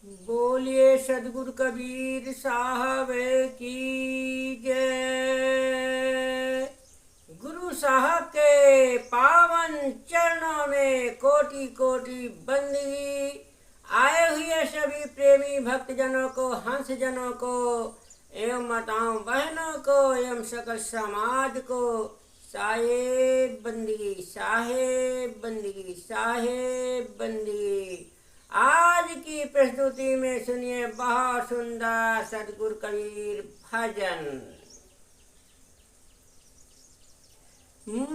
बोलिए सदगुरु कबीर साहब की जय। गुरु साहब के पावन चरणों में कोटि कोटि बंदगी। आए हुए सभी प्रेमी भक्तजनों को, हंस जनों को एवं माताओं बहनों को एवं सकल समाज को साहेब बंदगी, साहेब बंदगी, साहेब बंदगी। आज की प्रस्तुति में सुनिए बहुत सुंदर सदगुरु कबीर भजन।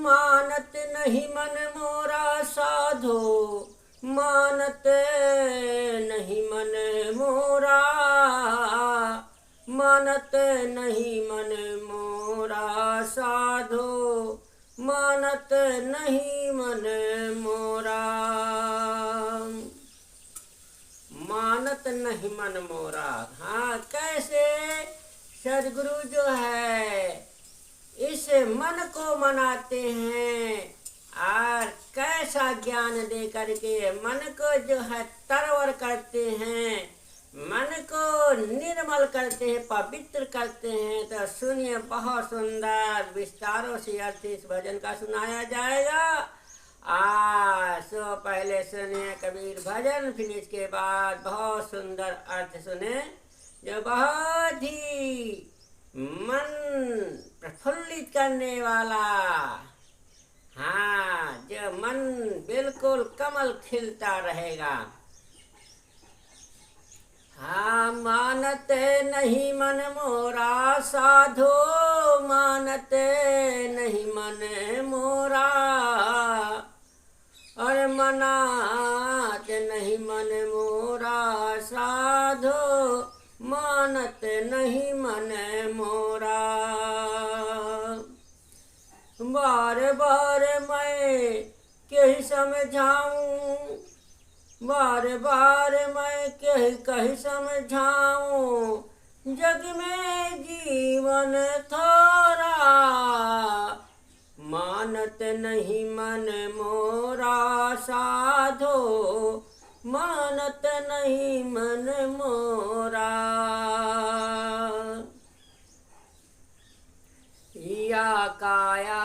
मानत नहीं मन मोरा साधो, मानत नहीं मन मोरा, मानत नहीं मन मोरा साधो, मानत नहीं मन मोरा। मानत नहीं मन मोरा। हाँ, कैसे सदगुरु जो है इस मन को मनाते हैं और कैसा ज्ञान दे करके मन को जो है तरवर करते हैं, मन को निर्मल करते हैं, पवित्र करते हैं। तो सुनिए, बहुत सुंदर विस्तारों से अर्थ इस भजन का सुनाया जाएगा। सो पहले सुनिए कबीर भजन, फिर इसके बाद बहुत सुंदर अर्थ सुने जो बहुत ही मन प्रफुल्लित करने वाला। हाँ, जो मन बिल्कुल कमल खिलता रहेगा। हाँ, मानत नहीं मन मोरा साधो, मानत नहीं मन मोरा, और मनात नहीं मन मोरा साधो, मानत नहीं मन मोरा। बार बार मैं कहीं समझाऊं, बार बार मैं कहीं समझाऊं, जग में जीवन थोड़ा, मानत नहीं मन मोरा साधो, मानत नहीं मन मोरा। या काया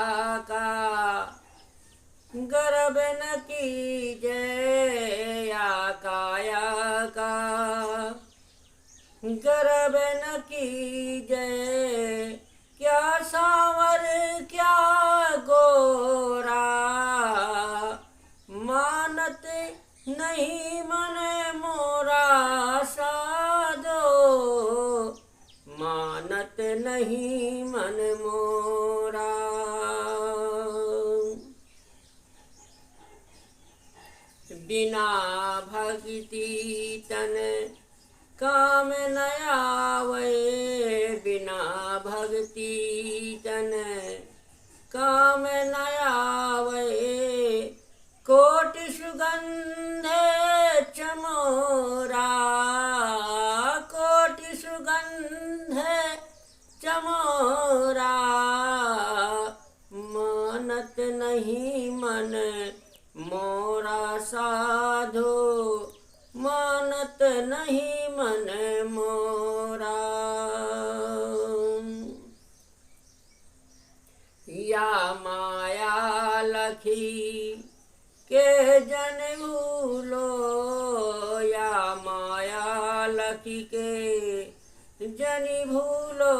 का गर्भ न कीजे, या काया का गर्भ न कीजे, क्या सांवर क्या गोरा, मानत नहीं मन मोरा साधो, मानत नहीं मन मोरा। बिना भक्ति तन काम न आवे, बिना भक्ति तन काम न आवे, कोटि सुगंध चमोरा, कोटि सुगंध चमोरा, मानत नहीं मन मोरा साधो, मानत नहीं मन मोरा। या माया लखी के जन भूलो, या माया लखी के जन भूलो,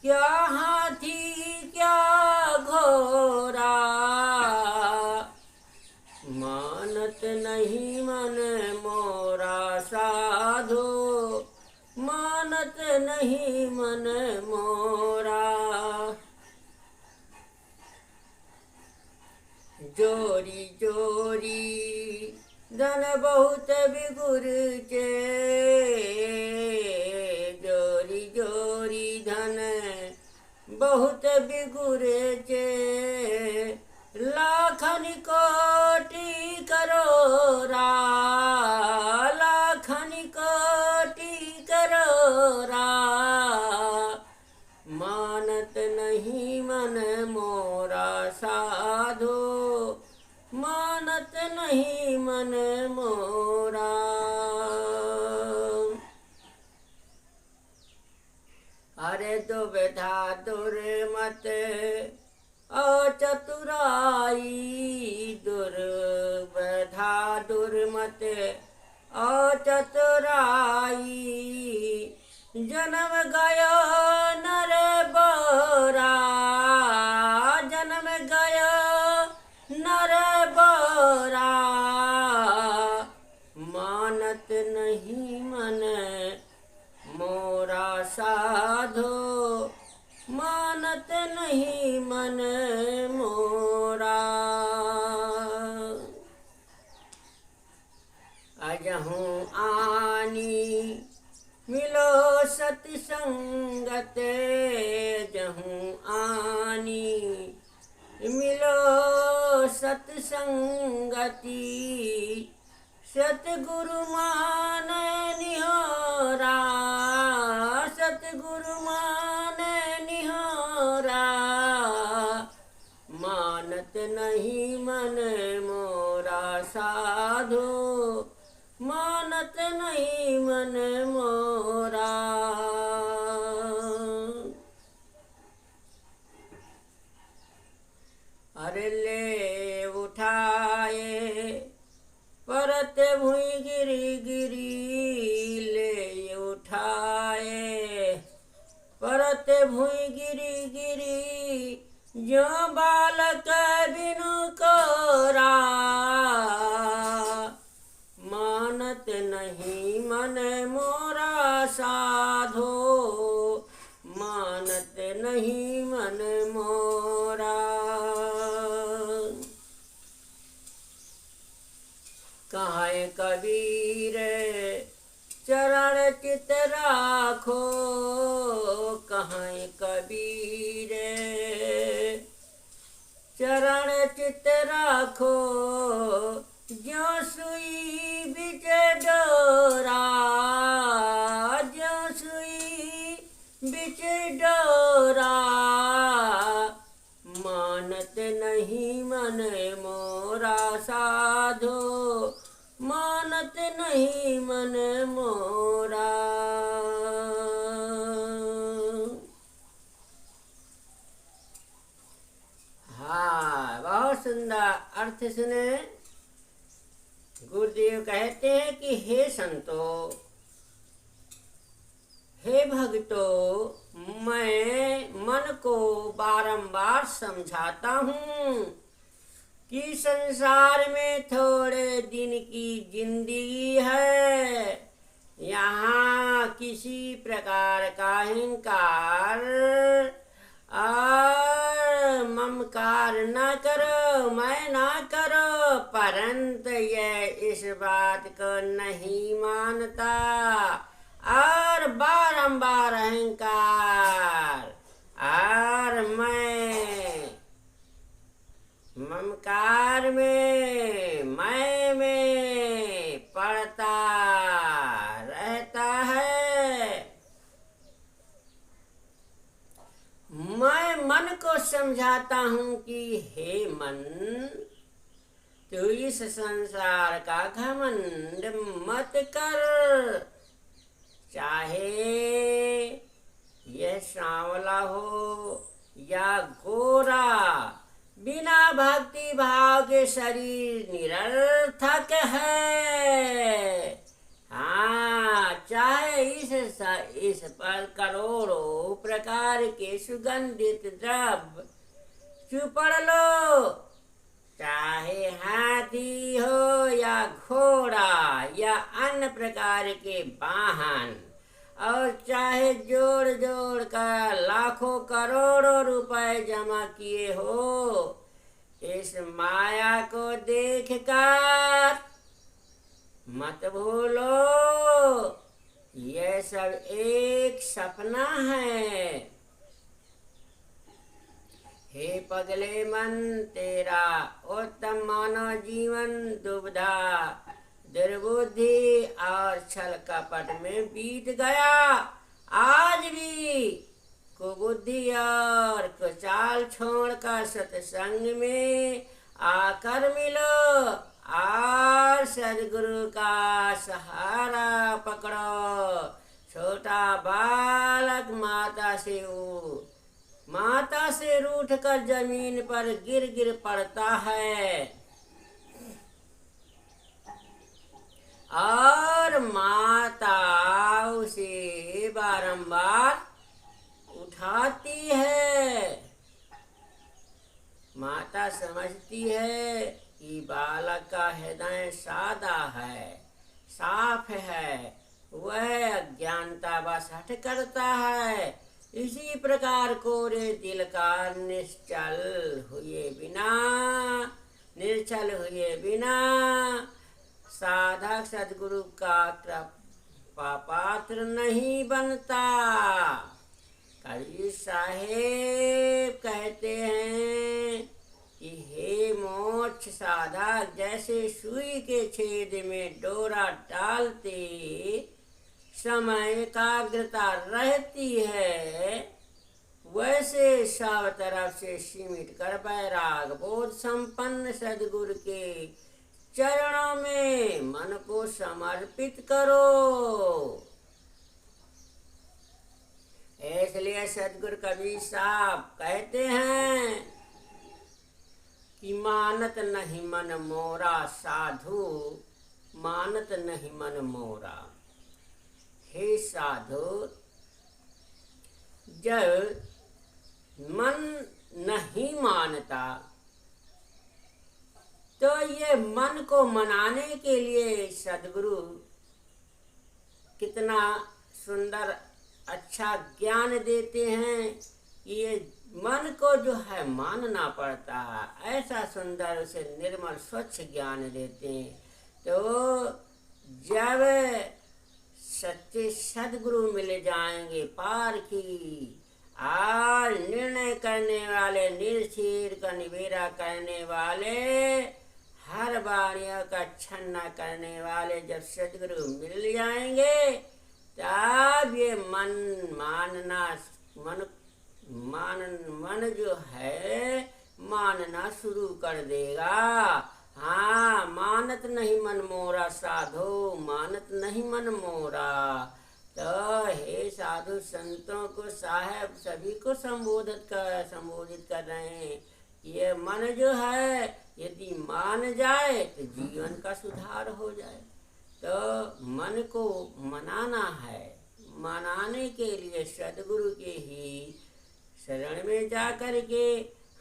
क्या हाथी क्या घोड़ा, मानत नहीं मन मोरा साधो, मानत नहीं मन मोरा। जोरी जोरी धन बहुत बिगुरचे, जोरी जोरी धन बहुत बिगुरचे, लाखन कोटि करोरा, लाखन कोटि करोरा, मानत नहीं मन मोरा साधो, मानत नहीं मन मोरा। अरे दुविधा दुर्मत अचतुराई, दुर्विधा दुर्मत अचतुराई, जन्म गयो नर बरा, जन्म गयो नर बरा, मानत नहीं मन मोरा साधो, मानत नहीं मन मोरा। अजहूँ आनी मिलो सतसंगत, जहूँ आनी मिलो सतसंगति, सतगुरु मान निहोरा, सतगुरु मान निहोरा, मानत नहीं मन मोरा साधो, मानत नहीं मन मोरा। अरे ले उठाए परत भुई गिरी गिरी, ले उठाए परत भुई गिरी गिरी, जो बालक बिनु कोरा, मानत नहीं मन मोरा साधो, मानत नहीं मन मोरा। कहाँ कबीर चरण चित राखो, कहाँ कबीर चरण चित राखो, ज्यों सुई बिच डोरा, ज्यों सुई बिच डोरा, मानत नहीं मन मोरा साधो, मानत नहीं मन मोरा। हाँ, बहुत सुंदर अर्थ सुने। गुरुदेव कहते हैं कि हे संतो, हे भक्तो, मैं मन को बारंबार समझाता हूँ कि संसार में थोड़े दिन की जिंदगी है। यहाँ किसी प्रकार का अहंकार और ममकार न करो, मैं ना करो, परंतु यह इस बात को नहीं मानता और बारंबार अहंकार और मैं ममकार में पड़ता रहता है। मैं मन को समझाता हूँ कि हे मन, तू इस संसार का घमंड मत कर, चाहे यह सांवला हो या गोरा, बिना भक्ति भाव के शरीर निरर्थक है। हाँ, चाहे इस पर करोड़ों प्रकार के सुगंधित द्रव्य चुपड़ लो, चाहे हाथी हो या घोड़ा या अन्य प्रकार के वाहन, और चाहे जोड़ जोड़ कर लाखों करोड़ों रुपए जमा किए हो, इस माया को देखकर मत भूलो, यह सब एक सपना है। हे पगले मन, तेरा उत्तम मानव जीवन दुविधा, दुर्बुद्धि और छल कपट में बीत गया। आज भी कुबुद्धि और कुचाल छोड़कर सत्संग में आकर मिलो और सदगुरु का सहारा पकड़ो। छोटा बालक माता से रूठ कर जमीन पर गिर गिर पड़ता है और माता उसे बारंबार उठाती है। माता समझती है कि बालक का हृदय सादा है, साफ है, वह अज्ञानता बस हट करता है। इसी प्रकार कोरे दिल का निश्चल हुए बिना साधक सद्गुरु का कृपा पात्र नहीं बनता। कबीर साहेब कहते हैं कि हे मोक्ष साधक, जैसे सुई के छेद में डोरा डालते समय एकाग्रता रहती है, वैसे सब तरफ से सिमट कर वैराग बोध संपन्न सद्गुरु के चरणों में मन को समर्पित करो। इसलिए सद्गुरु कबीर साहब कहते हैं कि मानत नहीं मन मोरा साधु, मानत नहीं मन मोरा। हे साधु, जब मन नहीं मानता तो ये मन को मनाने के लिए सद्गुरु कितना सुंदर अच्छा ज्ञान देते हैं। ये मन को जो है मानना पड़ता है, ऐसा सुंदर उसे निर्मल स्वच्छ ज्ञान देते हैं। तो जब सच्चे सद्गुरु मिल जाएंगे पार की और निर्णय करने वाले, निर्चीर का निबेरा करने वाले, हर बारियों का छन्ना करने वाले जब सद्गुरु मिल जाएंगे, तब ये मन जो है मानना शुरू कर देगा। हाँ, मानत नहीं मन मोरा साधो, मानत नहीं मन मोरा। तो हे साधु संतों को, साहब सभी को संबोधित कर रहे हैं। ये मन जो है यदि मान जाए तो जीवन का सुधार हो जाए। तो मन को मनाना है, मनाने के लिए सद्गुरु के ही शरण में जा कर के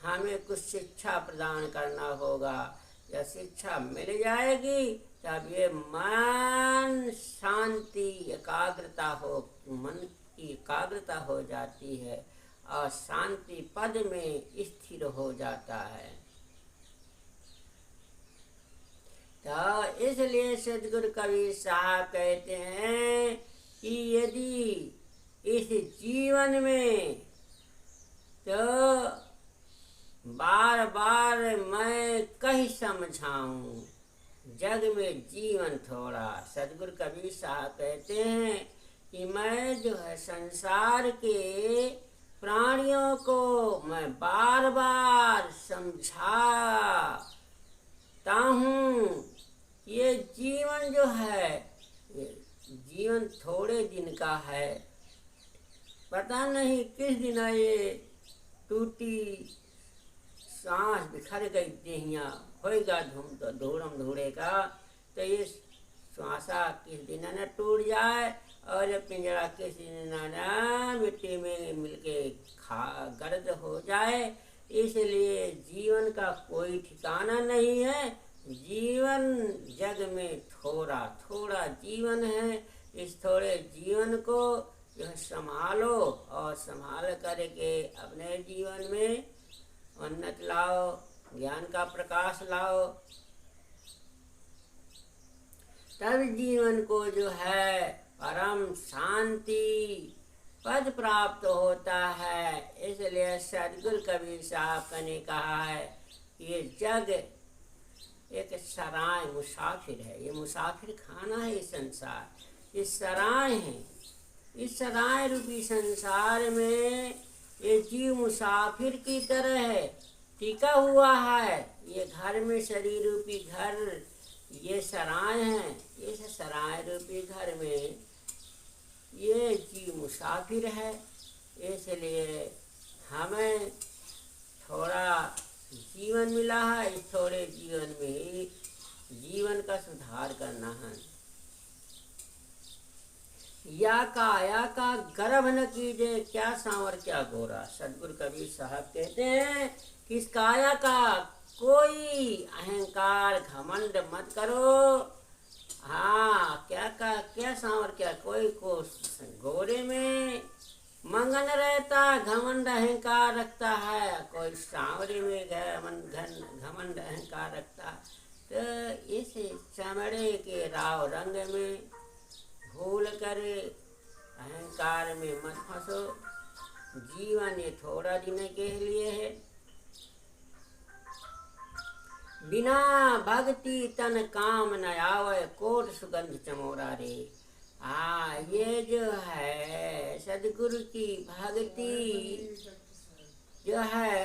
हमें कुछ शिक्षा प्रदान करना होगा। जब शिक्षा मिल जाएगी तब ये मन शांति एकाग्रता हो, मन की एकाग्रता हो जाती है और शांति पद में स्थिर हो जाता है। तो इसलिए सद्गुरु कबीर साहब कहते हैं कि यदि इस जीवन में तो बार बार मैं कहीं समझाऊं, जग में जीवन थोड़ा। सद्गुरु कबीर साहब कहते हैं कि मैं जो है संसार के प्राणियों को मैं बार बार समझाता हूँ। ये जीवन जो है, ये जीवन थोड़े दिन का है, पता नहीं किस दिन ये टूटी सांस बिखर गई देहियाँ होएगा धूम धूड़ेगा। तो ये श्वासा किस दिन न टूट जाए और पिंजरा किस दिन न मिट्टी में मिलके गर्द हो जाए। इसलिए जीवन का कोई ठिकाना नहीं है। जीवन जग में थोड़ा थोड़ा जीवन है। इस थोड़े जीवन को जो संभालो और संभाल करके अपने जीवन में उन्नत लाओ, ज्ञान का प्रकाश लाओ, तब जीवन को जो है परम शांति पद प्राप्त होता है। इसलिए सद्गुरु कबीर साहब ने कहा है ये जग एक सराय मुसाफिर है, ये मुसाफिर खाना है। ये संसार ये सराय है। इस सराय रूपी संसार में ये जीव मुसाफिर की तरह है, टिका हुआ है। ये घर में शरीर रूपी घर, ये सराय है। इस सराय रूपी घर में ये जीव मुसाफिर है, इसलिए हमें थोड़ा जीवन मिला है, इस थोड़े जीवन में ही जीवन का सुधार करना है। या का गर्भ न कीजिए, क्या सांवर क्या गोरा। सदगुरु कबीर साहब कहते हैं कि इस काया का कोई अहंकार घमंड मत करो। हाँ, क्या सांवर क्या, कोई को गोरे में मंगन रहता, घमंड अहंकार रखता है, कोई सांवरे में घमंड अहंकार रखता। तो इस चमड़े के राव रंग में भूल कर अहंकार में मत फंसो। जीवन ये थोड़ा दिन के लिए है। बिना भक्ति तन काम न आवे, कोट सुगंध चमोरा रे। ये जो है सदगुरु की भक्ति जो है,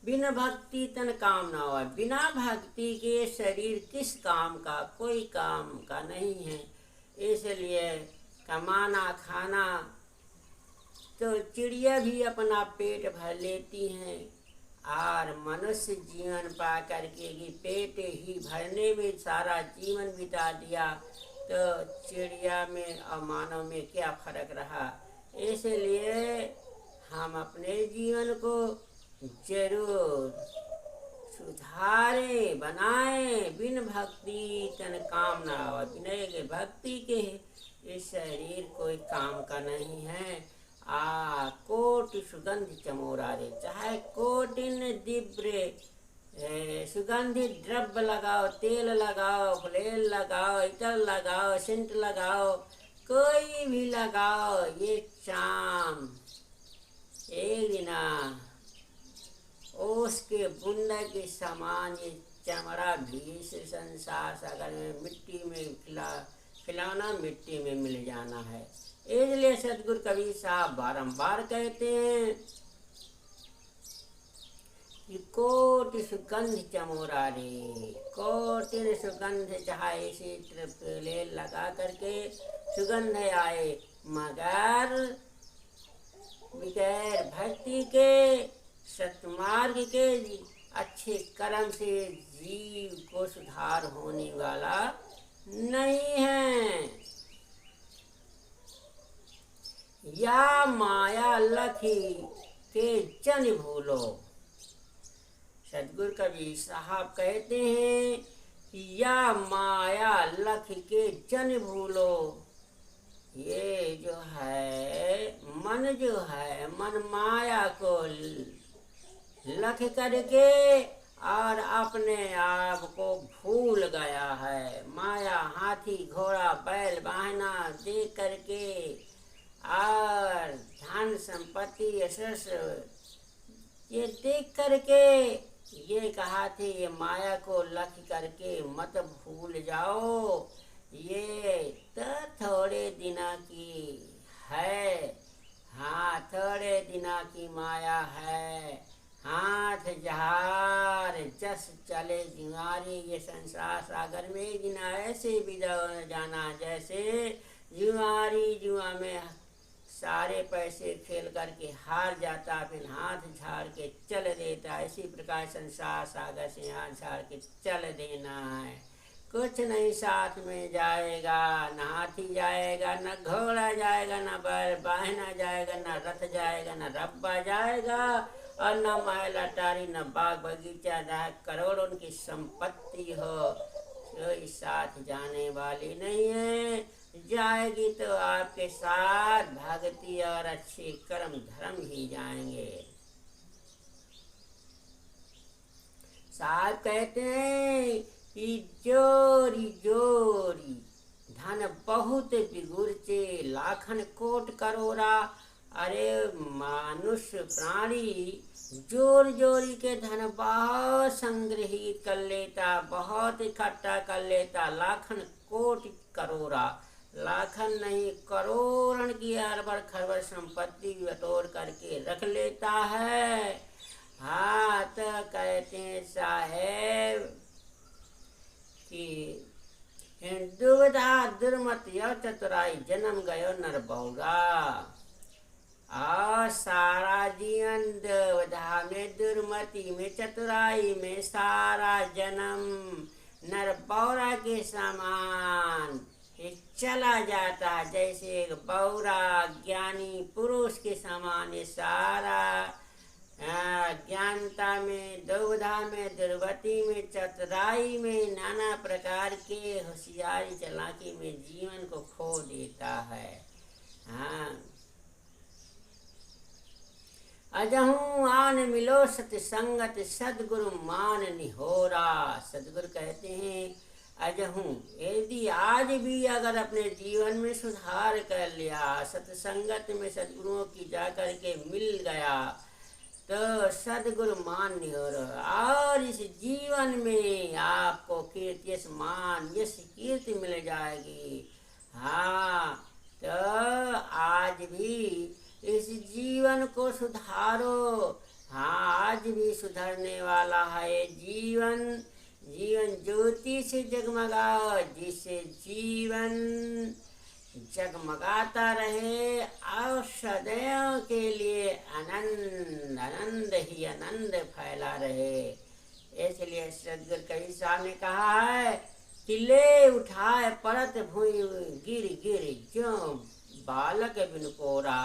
बिना भक्ति तन काम न आवे। बिना भक्ति के शरीर किस काम का, कोई काम का नहीं है। इसलिए कमाना खाना तो चिड़िया भी अपना पेट भर लेती हैं, और मनुष्य जीवन पा करके कि पेट ही भरने में सारा जीवन बिता दिया, तो चिड़िया में और मानव में क्या फर्क रहा। इसलिए हम अपने जीवन को जरूर सुधारे बनाए। बिन भक्ति तन काम ना हो, बिना के भक्ति के इस शरीर कोई काम का नहीं है। कोटि सुगंध चमोरा रे, चाहे कोटिन दिव्य सुगंधित द्रव्य लगाओ, तेल लगाओ, फ्लेल लगाओ, इतर लगाओ, सेंट लगाओ, कोई भी लगाओ, ये चाम एक दिना उसके बुंदा के समान ये चमड़ा भी इस संसार सागर में मिट्टी में खिलाना, मिट्टी में मिल जाना है। इसलिए सदगुरु कबीर साहब बारंबार कहते हैं कि कोटि सुगंध चमोरा रे, कोटि सुगंध चाहे इसी ले लगा करके सुगंध आए, मगर बगैर भक्ति के सत्मार्ग के अच्छे कर्म से जीव को सुधार होने वाला नहीं है। या माया लखी के जन भूलो। सदगुरु कबीर साहब कहते हैं कि या माया लख के जन भूलो। ये जो है मन माया को लख करके और अपने आप को भूल गया है। माया हाथी घोड़ा बैल वाहना देख करके और धन संपत्ति यशस ये देख करके ये कहा थे, ये माया को लख करके मत भूल जाओ, ये तो थोड़े दिना की है। हाँ, थोड़े दिना की माया है। हाथ जहार जस चले जुआरी, ये संसार सागर में गिना ऐसे विदा जाना जैसे जुआरी जुआ में सारे पैसे खेल करके हार जाता, फिर हाथ झाड़ के चल देता। इसी प्रकार संसार सागर से हाथ झाड़ के चल देना है। कुछ नहीं साथ में जाएगा, न हाथी जाएगा, न घोड़ा जाएगा, न बैल वाहना जाएगा, न रथ जाएगा, न रब्बा जाएगा, और न महल अटारी, न बाग बगीचा, न करोड़ों की संपत्ति हो, कोई साथ जाने वाली नहीं है। जाएगी तो आपके साथ भक्ति और अच्छे कर्म धर्म ही जाएंगे। साहब कहते हैं कि जोरी जोरी धन बहुत बिगुरचे, लाखन कोट करोड़ा। अरे मनुष्य प्राणी जोर जोरी के धन बहुत संग्रहित कर लेता, बहुत इकट्ठा कर लेता, लाखन कोट करोड़ा, लाखन नहीं करोड़न की अरबर खरबर संपत्ति बटोर करके रख लेता है। हाँ, तो कहते हैं साहेब कि दुविधा दुर्मत यो चतुराई जन्म गयो नर बौरा। और सारा जीवन दुविधा में दुर्मति में चतुराई में सारा जन्म नर बौरा के समान ये चला जाता है। जैसे एक बौरा ज्ञानी पुरुष के समान ये सारा ज्ञानता में दुविधा में दुर्गति में चतुराई में नाना प्रकार के होशियारी चालाकी में जीवन को खो देता है। हाँ, अजहू आन मिलो सत संगत सदगुरु मान निहोरा। सदगुरु कहते हैं अजहू, यदि आज भी अगर अपने जीवन में सुधार कर लिया, सत्संगत में सदगुरुओं की जाकर के मिल गया तो सदगुरु मान निहोरा। और इस जीवन में आपको कीर्ति यश मान यश कीर्ति मिल जाएगी। हाँ, तो आज भी इस जीवन को सुधारो। हाँ, आज भी सुधरने वाला है जीवन। जीवन ज्योति से जगमगाओ, जिससे जीवन जगमगाता रहे और सदैव के लिए आनंद आनंद ही आनंद फैला रहे। इसलिए सदगुरु कबीर साहब ने कहा है कि ले उठाए परत भूमि गिर गिर जो बालक बिन कोरा।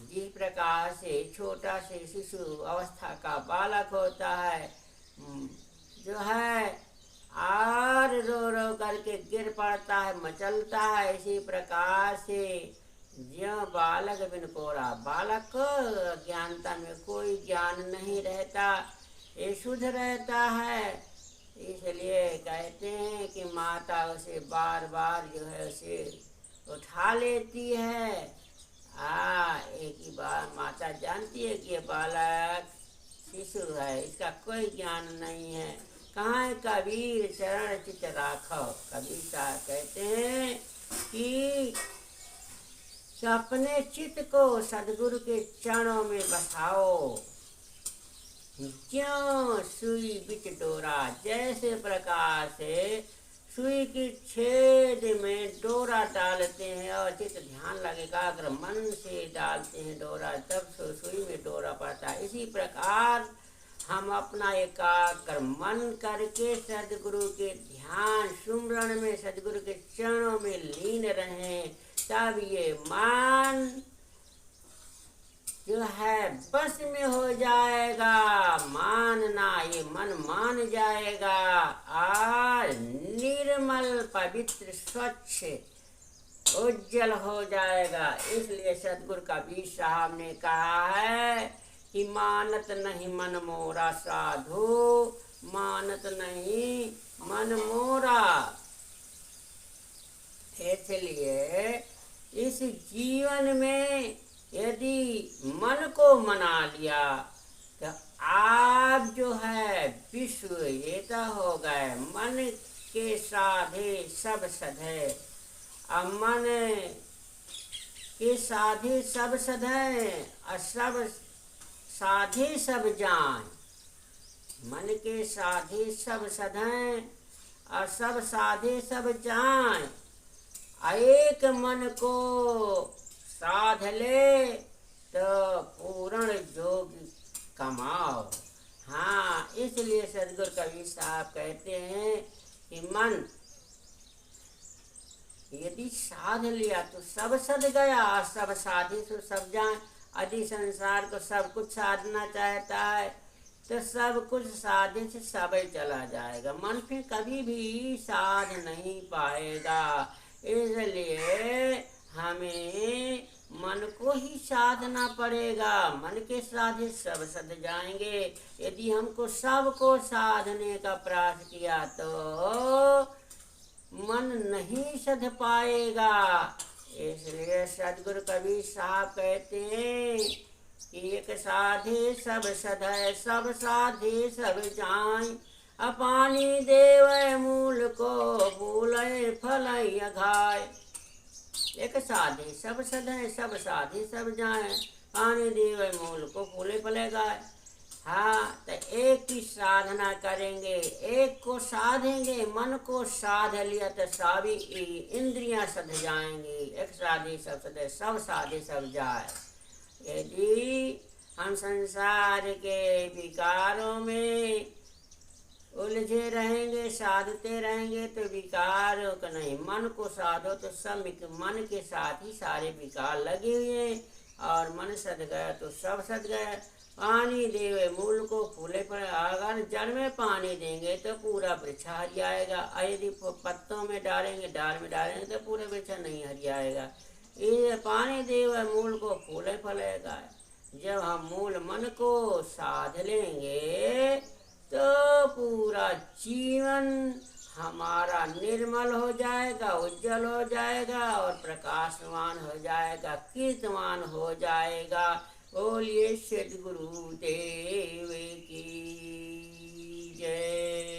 जिस प्रकार से छोटा से शिशु अवस्था का बालक होता है जो है और रो रो करके गिर पड़ता है, मचलता है, इसी प्रकार से ज्यों बालक बिन कोरा, बालक को ज्ञानता में कोई ज्ञान नहीं रहता, ये शुद्ध रहता है। इसलिए कहते हैं कि माता उसे बार बार जो है उसे उठा लेती है। एक ही बार माता जानती है कि ये बालक शिशु है, इसका कोई ज्ञान नहीं है। कहाँ कबीर चरण चित राखो। कबीर साहब कहते हैं कि अपने चित्त को सदगुरु के चरणों में बसाओ। क्यों सुई बिच डोरा, जैसे प्रकार से सुई की छेद में डोरा डालते हैं और चित्त ध्यान लगेगा, अगर मन से डालते हैं डोरा तब सुई में डोरा पड़ता है। इसी प्रकार हम अपना एकाग्र मन करके सदगुरु के ध्यान सुमरण में सदगुरु के चरणों में लीन रहें, तब ये मन जो है बस में हो जाएगा। मानना, ये मन मान जाएगा और निर्मल पवित्र स्वच्छ उज्जवल हो जाएगा। इसलिए सदगुरु कबीर साहब ने कहा है कि मानत नहीं मन मोरा साधु, मानत नहीं मन मोरा। इसलिए इस जीवन में यदि मन को मना लिया तो आप जो है विश्व एता हो गए। मन के साधे सब सधे, अब मन के साधे सब सधे और सब साधे सब जान। मन के साधे सब सधे और सब साधे सब जान। एक मन को साध ले तो पूर्ण योग कमाओ। हाँ, इसलिए सदगुरु कबीर साहब कहते हैं कि मन यदि साध लिया तो सब सध गया और सब साधे तो सब जाए। यदि संसार को सब कुछ साधना चाहता है तो सब कुछ साधे से सब ही चला जाएगा, मन फिर कभी भी साध नहीं पाएगा। इसलिए हमें मन को ही साधना पड़ेगा। मन के साधे सब सध जाएंगे। यदि हमको सबको साधने का प्रयास किया तो मन नहीं सध पाएगा। इसलिए सदगुरु कबीर साहब कहते हैं कि एक साधे सब सधे, सब साधे सब जाए। अपानी देव मूल को फूले फल घाय। एक साधे सब सधे, सब साधे सब जाए। पानी देव मूल को फूले फले गाय। हाँ, तो एक की साधना करेंगे, एक को साधेंगे, मन को साध लिया तो सभी इंद्रियां सध जाएंगी। एक साधे सब सधे, सब साधे सब जाए। यदि हम संसार के विकारों में उलझे रहेंगे, साधते रहेंगे तो विकार का नहीं। मन को साधो तो सब मन के साथ ही सारे विकार लगे हुए हैं, और मन सद गया तो सब सद गया। पानी देवे मूल को फूले पर, अगर जड़ में पानी देंगे तो पूरा वृक्ष हरियाएगा, और यदि पत्तों में डालेंगे, डाल में डालेंगे तो पूरा वृक्ष नहीं हरियाएगा। ये पानी देवे मूल को फूले फलेगा। जब हम मूल मन को साध लेंगे तो पूरा जीवन हमारा निर्मल हो जाएगा, उज्जवल हो जाएगा और प्रकाशमान हो जाएगा, कीर्तमान हो जाएगा। बोलिए सद्गुरु देव की जय।